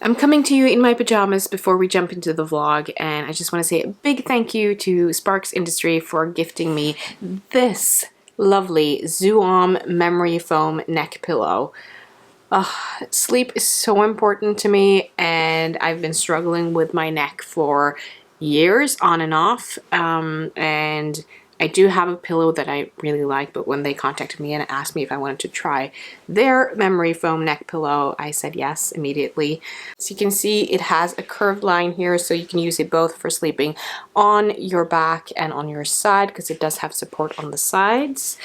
I'm coming to you in my pajamas before we jump into the vlog, and I just want to say a big thank you to Spark Industry for gifting me this lovely Xuhom memory foam neck pillow. Sleep is so important to me, and I've been struggling with my neck for years on and off, and I do have a pillow that I really like, but when they contacted me and asked me if I wanted to try their memory foam neck pillow, I said yes immediately. So you can see it has a curved line here, so you can use it both for sleeping on your back and on your side, because it does have support on the sides.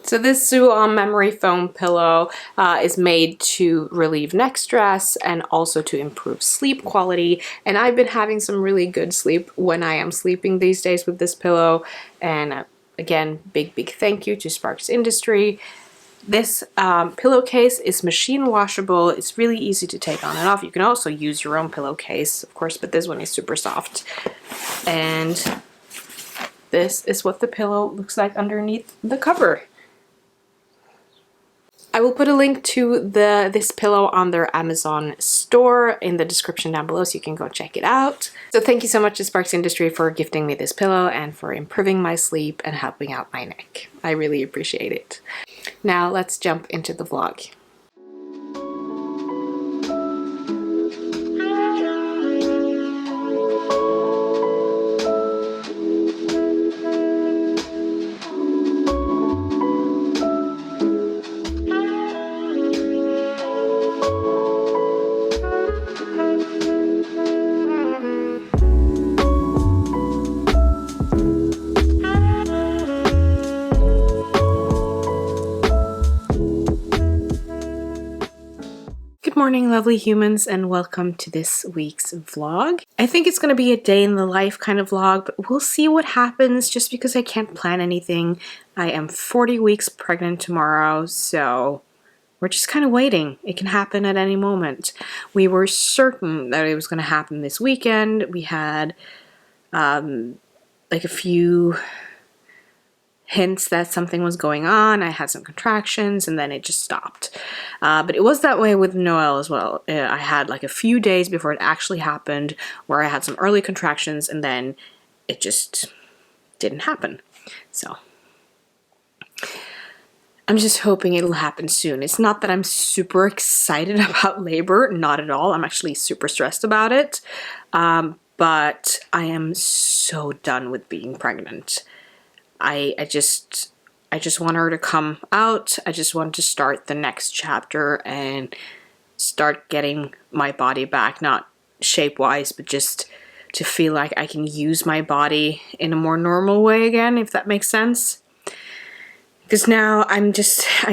So this Xuhom memory foam pillow is made to relieve neck stress and also to improve sleep quality. And I've been having some really good sleep when I am sleeping these days with this pillow. And again, big thank you to Spark Industry. This pillowcase is machine washable. It's really easy to take on and off. You can also use your own pillowcase, of course, but this one is super soft. And this is what the pillow looks like underneath the cover. I will put a link to this pillow on their Amazon store in the description down below, so you can go check it out. So thank you so much to Spark Industry for gifting me this pillow and for improving my sleep and helping out my neck. I really appreciate it. Now let's jump into the vlog. Good morning, lovely humans, and welcome to this week's vlog. I think it's going to be a day in the life kind of vlog, but we'll see what happens just because I can't plan anything. I am 40 weeks pregnant tomorrow, so we're just kind of waiting. It can happen at any moment. We were certain that it was going to happen this weekend. We had like a few hints that something was going on. I had some contractions and then it just stopped. But it was that way with Noel as well. I had like a few days before it actually happened where I had some early contractions and then it just didn't happen. So I'm just hoping it'll happen soon. It's not that I'm super excited about labor, not at all. I'm actually super stressed about it. But I am so done with being pregnant. I just want her to come out. I just want to start the next chapter and start getting my body back, not shape-wise, but just to feel like I can use my body in a more normal way again, if that makes sense. Because now I'm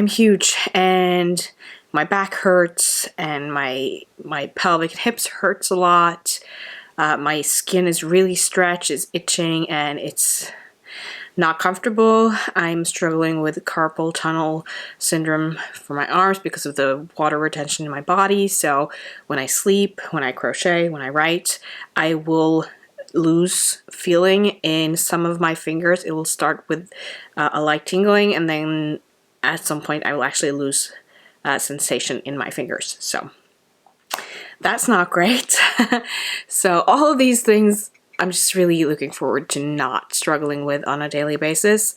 huge and my back hurts and my pelvic and hips hurts a lot. My skin is really stretched, it's itching, and it's not comfortable. I'm struggling with carpal tunnel syndrome for my arms because of the water retention in my body. So when I sleep, when I crochet, when I write, I will lose feeling in some of my fingers. It will start with a light tingling, and then at some point I will actually lose sensation in my fingers. So that's not great. So all of these things I'm just really looking forward to not struggling with on a daily basis.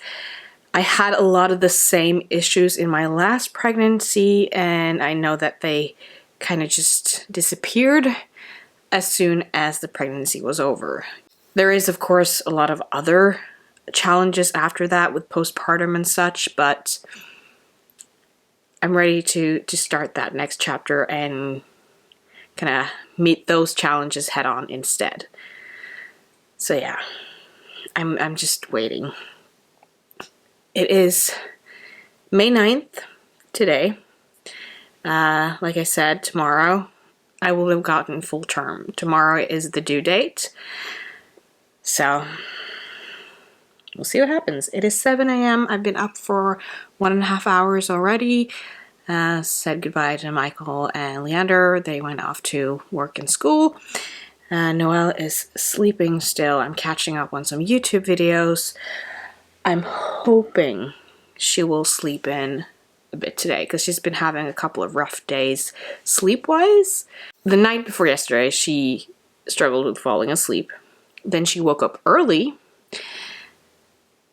I had a lot of the same issues in my last pregnancy, and I know that they kind of just disappeared as soon as the pregnancy was over. There is, of course, a lot of other challenges after that with postpartum and such, but I'm ready to start that next chapter and kind of meet those challenges head on instead. So yeah, I'm just waiting. It is May 9th today. Like I said, tomorrow I will have gotten full term. Tomorrow is the due date. So we'll see what happens. It is 7 a.m. I've been up for 1.5 hours already. Said goodbye to Michael and Leander. They went off to work and school. Noelle is sleeping still. I'm catching up on some YouTube videos. I'm hoping she will sleep in a bit today because she's been having a couple of rough days sleep-wise. The night before yesterday, she struggled with falling asleep. Then she woke up early.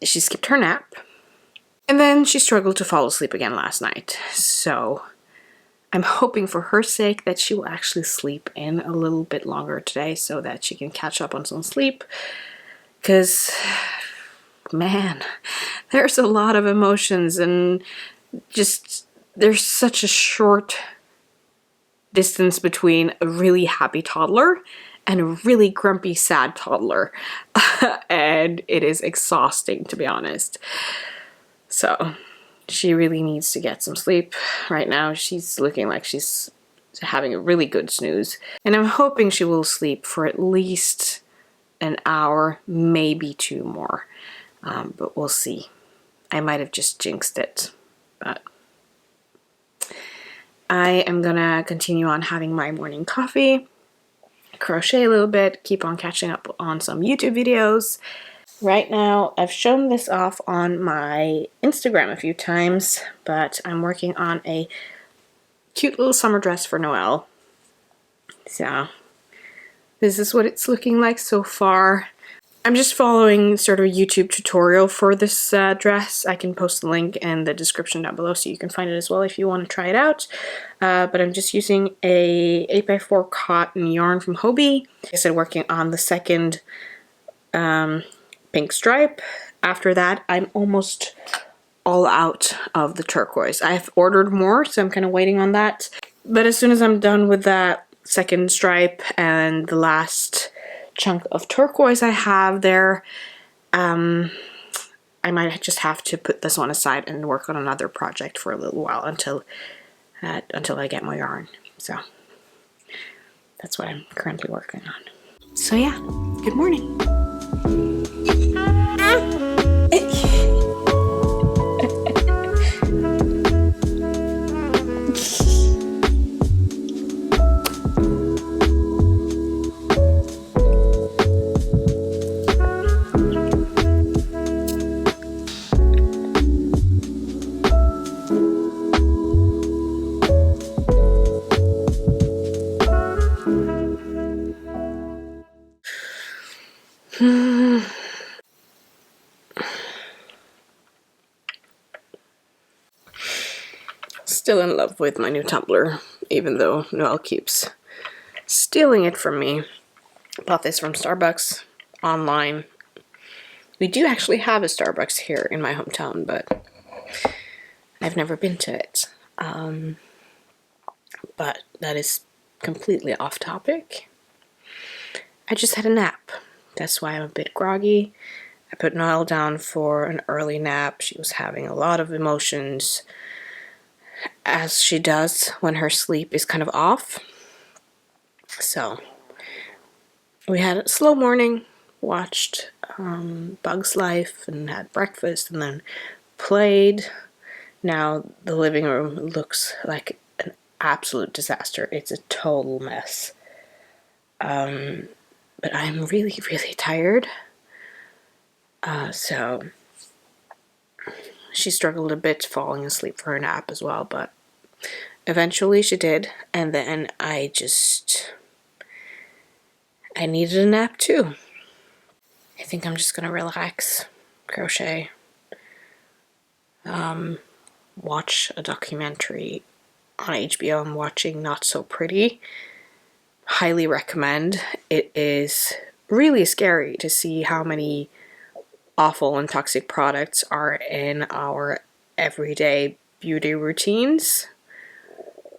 She skipped her nap. And then she struggled to fall asleep again last night. So I'm hoping for her sake that she will actually sleep in a little bit longer today so that she can catch up on some sleep. Because, man, there's a lot of emotions and just there's such a short distance between a really happy toddler and a really grumpy, sad toddler. And it is exhausting, to be honest. So she really needs to get some sleep. Right now, she's looking like she's having a really good snooze. And I'm hoping she will sleep for at least an hour, maybe 2 more. But we'll see. I might have just jinxed it. But I am gonna continue on having my morning coffee, crochet a little bit, keep on catching up on some YouTube videos. Right now, I've shown this off on my Instagram a few times, but I'm working on a cute little summer dress for Noel. So, this is what it's looking like so far. I'm just following sort of a YouTube tutorial for this dress. I can post the link in the description down below so you can find it as well if you want to try it out. But I'm just using a 8x4 cotton yarn from Hobbii. Like I said, working on the second pink stripe. After that, I'm almost all out of the turquoise. I've ordered more, so I'm kind of waiting on that. But as soon as I'm done with that second stripe and the last chunk of turquoise I have there, I might just have to put this one aside and work on another project for a little while until I get my yarn. So that's what I'm currently working on. So yeah, good morning. Still in love with my new tumbler, even though Noel keeps stealing it from me. Bought this from Starbucks online. We do actually have a Starbucks here in my hometown, but I've never been to it. But that is completely off topic. I just had a nap. That's why I'm a bit groggy. I put Noel down for an early nap. She was having a lot of emotions, as she does when her sleep is kind of off. So we had a slow morning, watched Bug's Life and had breakfast and then played. Now the living room looks like an absolute disaster. It's a total mess. But I'm really, really tired. So she struggled a bit falling asleep for her nap as well, but eventually she did. And then I needed a nap too. I think I'm just gonna relax, crochet, watch a documentary on HBO. I'm watching Not So Pretty. Highly recommend. It is really scary to see how many awful and toxic products are in our everyday beauty routines,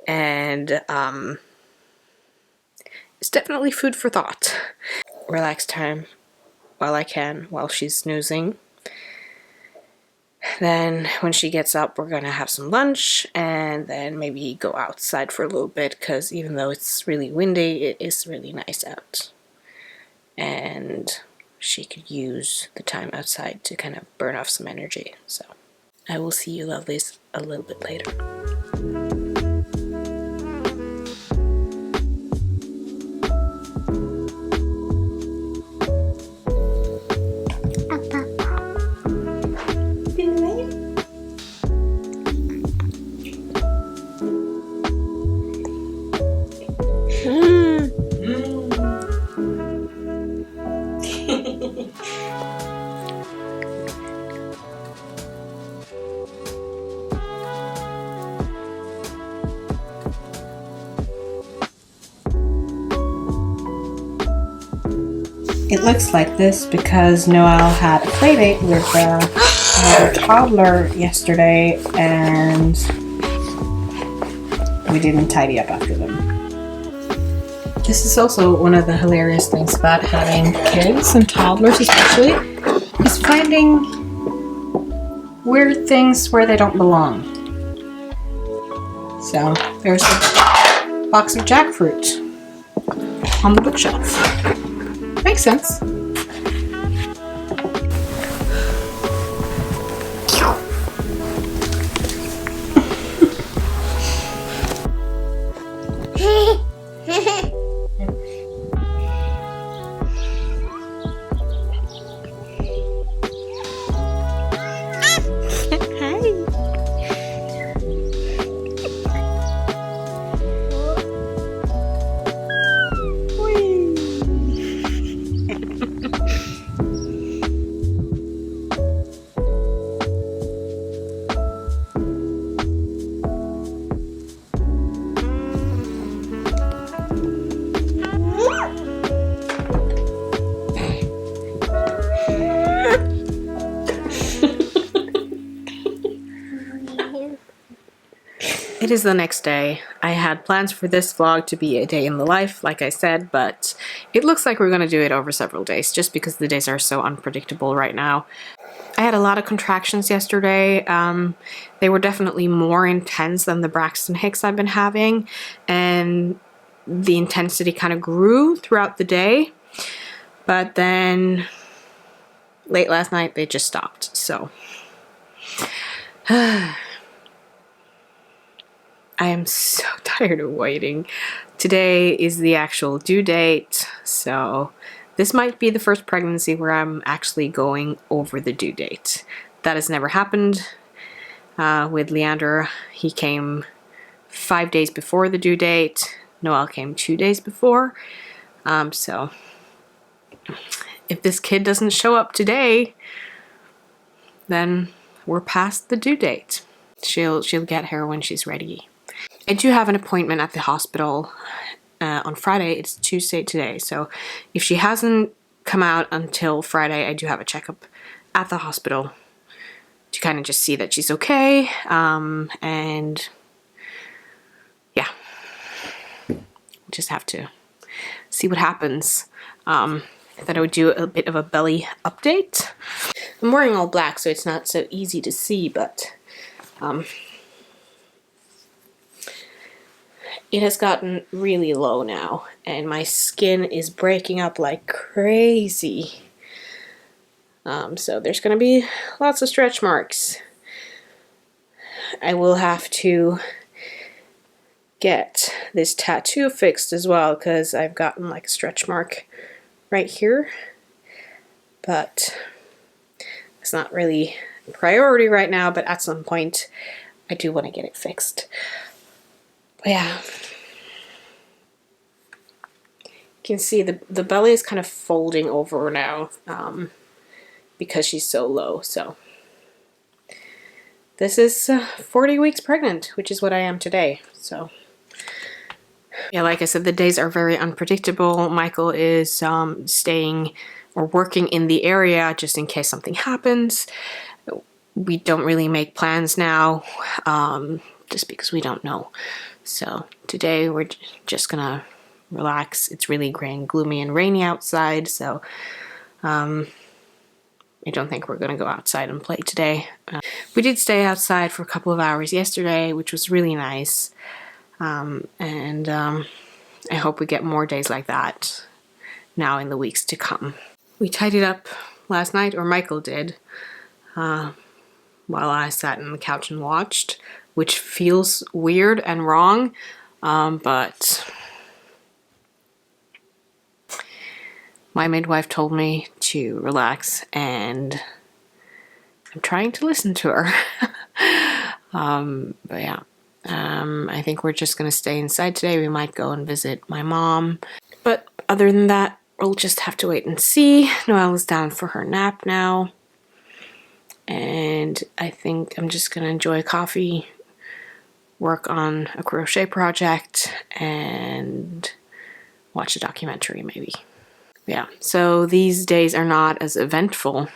and it's definitely food for thought. Relax time while I can, while she's snoozing. Then when she gets up, we're gonna have some lunch and then maybe go outside for a little bit, because even though it's really windy, it is really nice out. And she could use the time outside to kind of burn off some energy. So I will see you lovelies a little bit later. It looks like this because Noelle had a play date with another toddler yesterday and we didn't tidy up after them. This is also one of the hilarious things about having kids and toddlers especially, is finding weird things where they don't belong. So there's a box of jackfruit on the bookshelf. Makes sense. It is the next day. I had plans for this vlog to be a day in the life, like I said, but it looks like we're going to do it over several days, just because the days are so unpredictable right now. I had a lot of contractions yesterday. They were definitely more intense than the Braxton Hicks I've been having, and the intensity kind of grew throughout the day, but then late last night they just stopped, so I am so tired of waiting. Today is the actual due date, so this might be the first pregnancy where I'm actually going over the due date. That has never happened with Leander. He came 5 days before the due date. Noelle came 2 days before. So if this kid doesn't show up today, then we're past the due date. She'll get here when she's ready. I do have an appointment at the hospital on Friday. It's Tuesday today, so if she hasn't come out until Friday, I do have a checkup at the hospital to kind of just see that she's okay, and yeah, just have to see what happens. I thought I would do a bit of a belly update. I'm wearing all black, so it's not so easy to see, but it has gotten really low now, and my skin is breaking up like crazy. So there's going to be lots of stretch marks. I will have to get this tattoo fixed as well, because I've gotten like a stretch mark right here. But it's not really a priority right now, but at some point I do want to get it fixed. But yeah, you can see the belly is kind of folding over now because she's so low. So this is 40 weeks pregnant, which is what I am today. So yeah, like I said, the days are very unpredictable. Michael is staying or working in the area just in case something happens. We don't really make plans now, just because we don't know. So today we're just gonna relax. It's really gray and gloomy and rainy outside, so I don't think we're gonna go outside and play today. We did stay outside for a couple of hours yesterday, which was really nice, and I hope we get more days like that now in the weeks to come. We tidied up last night, or Michael did, while I sat on the couch and watched, which feels weird and wrong, but my midwife told me to relax, and I'm trying to listen to her. But yeah, I think we're just gonna stay inside today. We might go and visit my mom, but other than that, we'll just have to wait and see. Noelle is down for her nap now, and I think I'm just gonna enjoy coffee, work on a crochet project, and watch a documentary maybe. Yeah, so these days are not as eventful.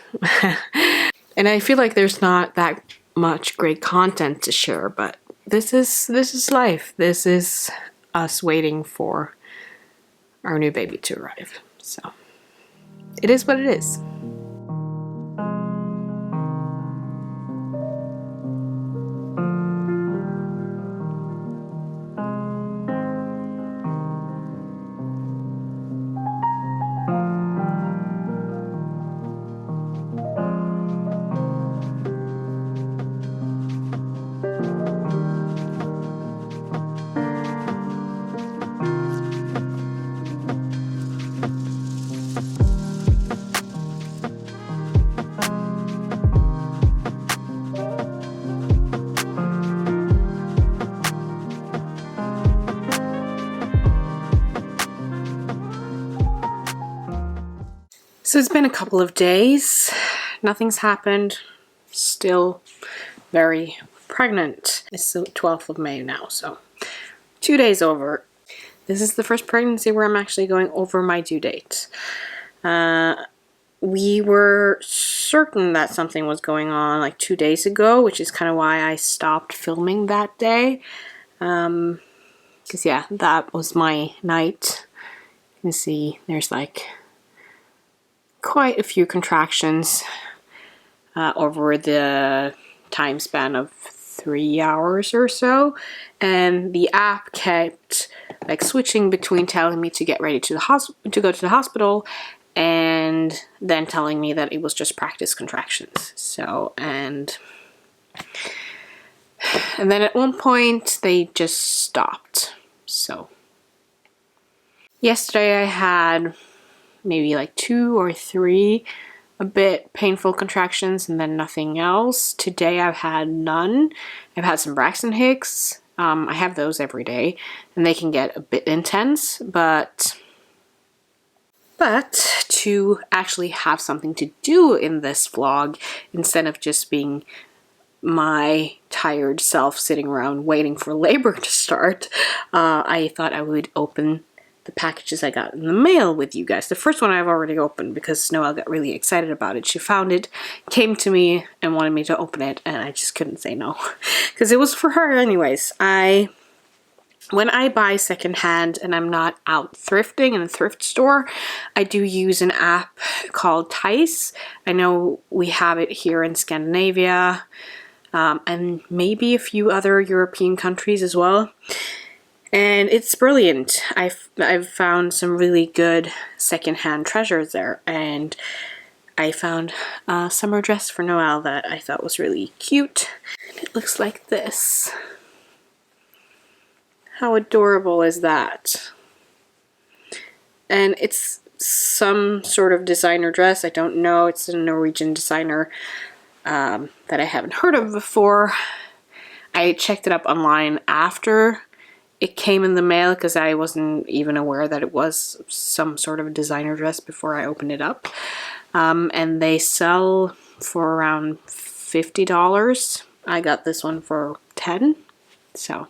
And I feel like there's not that much great content to share, but this is life. This is us waiting for our new baby to arrive. So it is what it is. So it's been a couple of days. Nothing's happened. Still very pregnant. It's the 12th of May now, so 2 days over. This is the first pregnancy where I'm actually going over my due date. We were certain that something was going on like 2 days ago, which is kind of why I stopped filming that day. Because yeah, that was my night. You can see there's like quite a few contractions over the time span of 3 hours or so, and the app kept like switching between telling me to get ready to go to the hospital and then telling me that it was just practice contractions. So and then at one point they just stopped. So yesterday I had maybe like 2 or 3 a bit painful contractions and then nothing else. Today I've had none. I've had some Braxton Hicks. I have those every day and they can get a bit intense, but to actually have something to do in this vlog instead of just being my tired self sitting around waiting for labor to start, I thought I would open the packages I got in the mail with you guys. The first one I've already opened because Noelle got really excited about it. She found it, came to me and wanted me to open it, and I just couldn't say no because it was for her anyways. When I buy secondhand and I'm not out thrifting in a thrift store, I do use an app called Tice. I know we have it here in Scandinavia and maybe a few other European countries as well. And it's brilliant. I've found some really good secondhand treasures there, and I found a summer dress for Noelle that I thought was really cute. It looks like this. How adorable is that? And it's some sort of designer dress. I don't know. It's a Norwegian designer that I haven't heard of before. I checked it up online after it came in the mail because I wasn't even aware that it was some sort of a designer dress before I opened it up. And they sell for around $50. I got this one for $10. So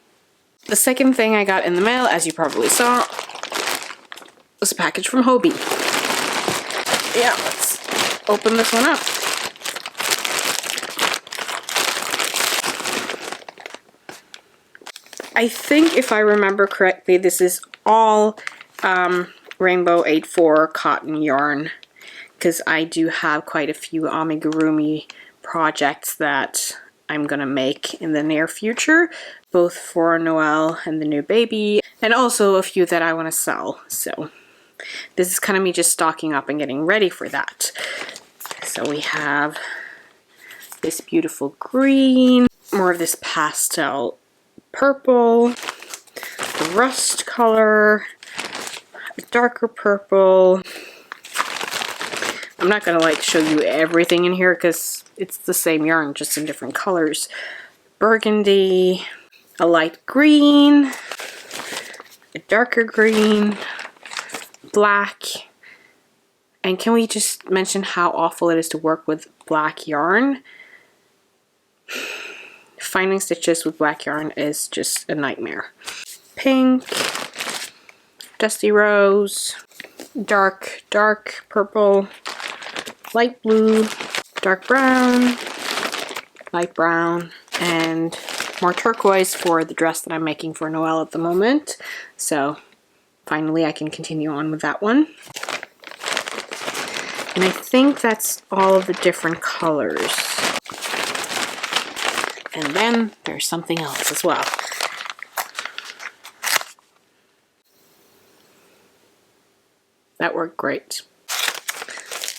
the second thing I got in the mail, as you probably saw, was a package from Hobie. Yeah, let's open this one up. I think if I remember correctly, this is all Rainbow 84 cotton yarn, because I do have quite a few amigurumi projects that I'm gonna make in the near future, both for Noelle and the new baby, and also a few that I want to sell. So this is kind of me just stocking up and getting ready for that. So we have this beautiful green, more of this pastel purple, the rust color, a darker purple. I'm not gonna like show you everything in here because it's the same yarn, just in different colors. Burgundy, a light green, a darker green, black. And can we just mention how awful it is to work with black yarn? Finding stitches with black yarn is just a nightmare. Pink, dusty rose, dark purple, light blue, dark brown, light brown, and more turquoise for the dress that I'm making for Noelle at the moment. So finally I can continue on with that one. And I think that's all of the different colors. And then there's something else as well. That worked great.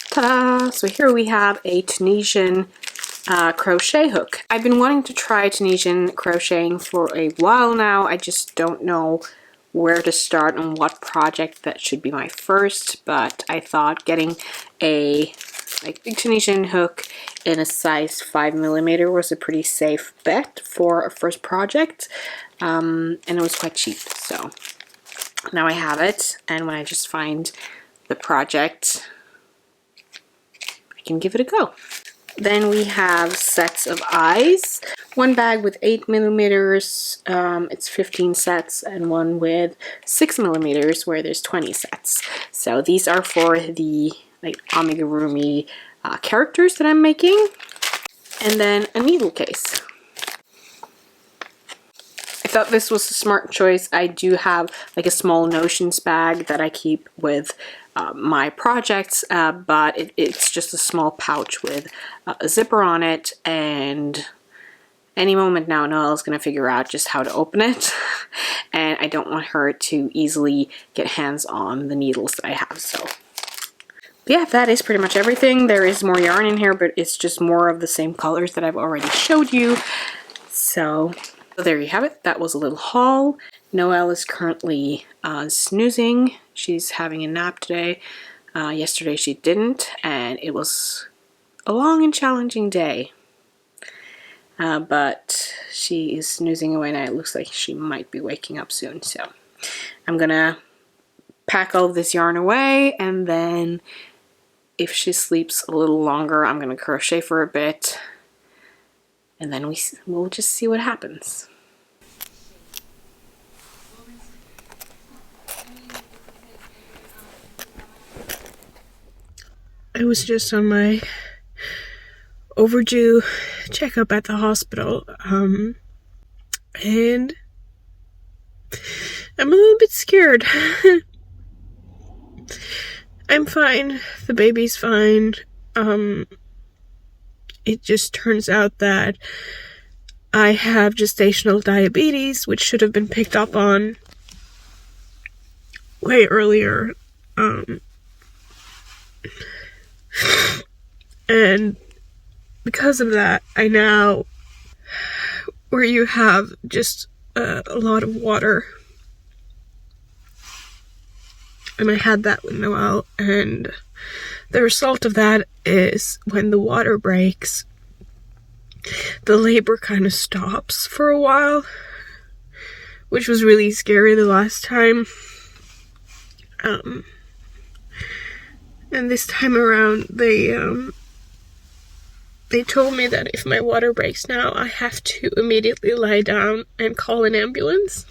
Ta-da! So here we have a Tunisian crochet hook. I've been wanting to try Tunisian crocheting for a while now. I just don't know where to start and what project that should be my first, but I thought getting a big Tunisian hook in a size 5mm was a pretty safe bet for a first project, and it was quite cheap. So now I have it, and when I just find the project, I can give it a go. Then we have sets of eyes. One bag with 8mm, it's 15 sets, and one with 6mm where there's 20 sets. So these are for the amigurumi characters that I'm making. And then a needle case. I thought this was a smart choice. I do have like a small notions bag that I keep with my projects, but it's just a small pouch with a zipper on it, and any moment now Noelle's going to figure out just how to open it, and I don't want her to easily get hands on the needles that I have. So yeah, that is pretty much everything. There is more yarn in here, but it's just more of the same colors that I've already showed you. So there you have it. That was a little haul. Noelle is currently snoozing. She's having a nap today. Yesterday she didn't, and it was a long and challenging day. But she is snoozing away now. It looks like she might be waking up soon. So I'm gonna pack all of this yarn away, and then if she sleeps a little longer, I'm gonna crochet for a bit, and then we'll just see what happens. I was just on my overdue checkup at the hospital, and I'm a little bit scared. I'm fine. The baby's fine. It just turns out that I have gestational diabetes, which should have been picked up on way earlier. And because of that, I now, where you have just a lot of water, and I had that with Noelle, and the result of that is when the water breaks, the labor kind of stops for a while, which was really scary the last time. And this time around, they told me that if my water breaks now, I have to immediately lie down and call an ambulance,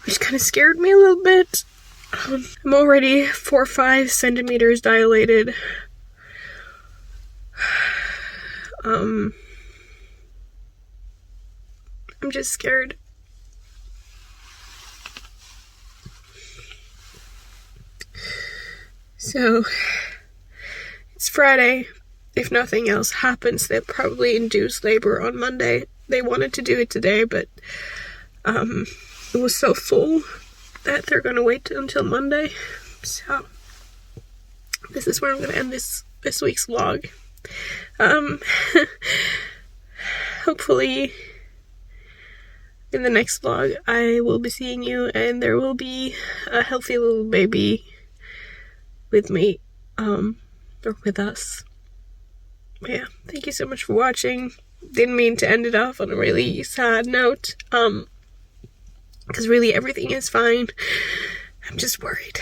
which kind of scared me a little bit. I'm already 4 or 5 centimeters dilated. I'm just scared. So, it's Friday. If nothing else happens, they'll probably induce labor on Monday. They wanted to do it today, but it was so full that they're going to wait until Monday. So, this is where I'm going to end this week's vlog. Hopefully, in the next vlog, I will be seeing you, and there will be a healthy little baby with me, or with us. But yeah, thank you so much for watching. Didn't mean to end it off on a really sad note, because really everything is fine. I'm just worried.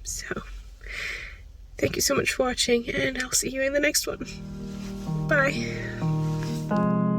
So, thank you so much for watching, and I'll see you in the next one. Bye.